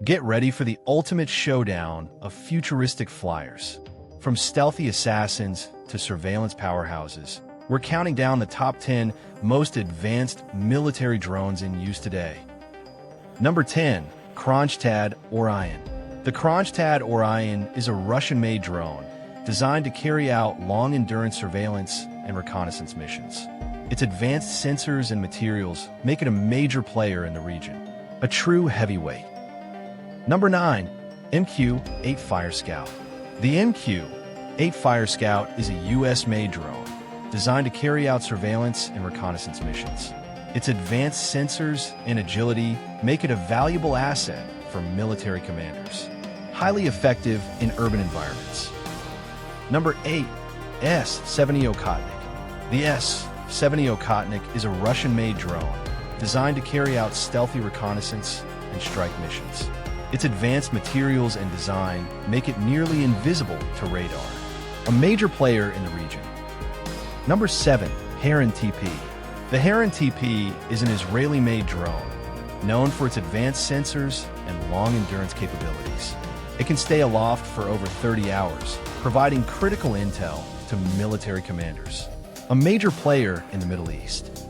Get ready for the ultimate showdown of futuristic flyers. From stealthy assassins to surveillance powerhouses, we're counting down the top 10 most advanced military drones in use today. Number 10. Kronstadt Orion. The Kronstadt Orion is a Russian-made drone designed to carry out long-endurance surveillance and reconnaissance missions. Its advanced sensors and materials make it a major player in the region, a true heavyweight. Number 9. MQ-8 Fire Scout. The MQ-8 Fire Scout is a U.S.-made drone designed to carry out surveillance and reconnaissance missions. Its advanced sensors and agility make it a valuable asset for military commanders, highly effective in urban environments. Number 8. S-70 Okhotnik. The S-70 Okhotnik is a Russian-made drone designed to carry out stealthy reconnaissance and strike missions. Its advanced materials and design make it nearly invisible to radar, a major player in the region. Number 7. Heron TP. The Heron TP is an Israeli-made drone known for its advanced sensors and long-endurance capabilities. It can stay aloft for over 30 hours, providing critical intel to military commanders, a major player in the Middle East.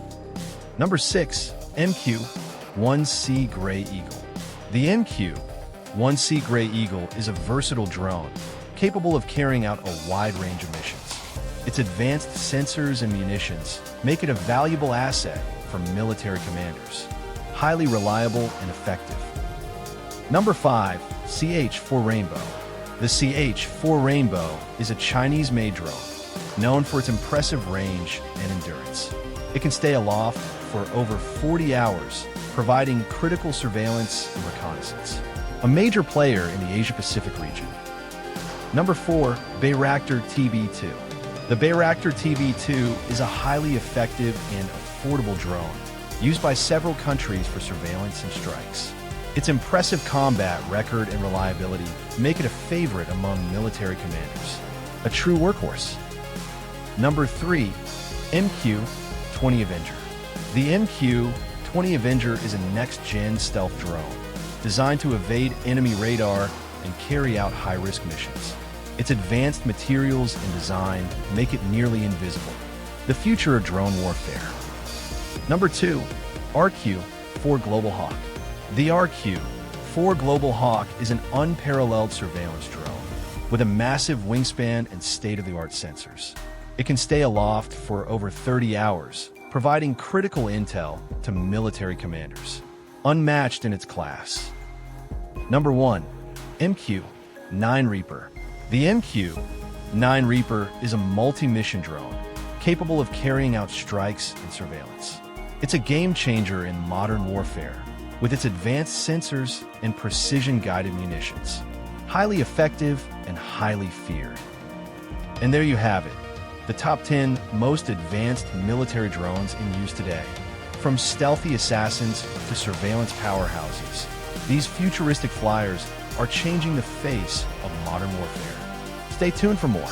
Number 6. MQ-1C Gray Eagle. The MQ-1C Gray Eagle is a versatile drone capable of carrying out a wide range of missions. Its advanced sensors and munitions make it a valuable asset for military commanders, highly reliable and effective. Number 5. CH-4 Rainbow. The CH-4 Rainbow is a Chinese-made drone known for its impressive range and endurance. It can stay aloft for over 40 hours, providing critical surveillance and reconnaissance, a major player in the Asia-Pacific region. Number 4. Bayraktar TB2. The Bayraktar TB2 is a highly effective and affordable drone used by several countries for surveillance and strikes. Its impressive combat record and reliability make it a favorite among military commanders, a true workhorse. Number 3. MQ-20 Avenger. The MQ-20 Avenger is a next-gen stealth drone designed to evade enemy radar and carry out high-risk missions. Its advanced materials and design make it nearly invisible, the future of drone warfare. Number 2. RQ-4 Global Hawk. The RQ-4 Global Hawk is an unparalleled surveillance drone with a massive wingspan and state-of-the-art sensors. It can stay aloft for over 30 hours, providing critical intel to military commanders, unmatched in its class. Number 1. MQ-9 Reaper. The MQ-9 Reaper is a multi-mission drone capable of carrying out strikes and surveillance. It's a game-changer in modern warfare with its advanced sensors and precision-guided munitions, highly effective and highly feared. And there you have it, the top 10 most advanced military drones in use today. From stealthy assassins to surveillance powerhouses, these futuristic flyers are changing the face of modern warfare. Stay tuned for more.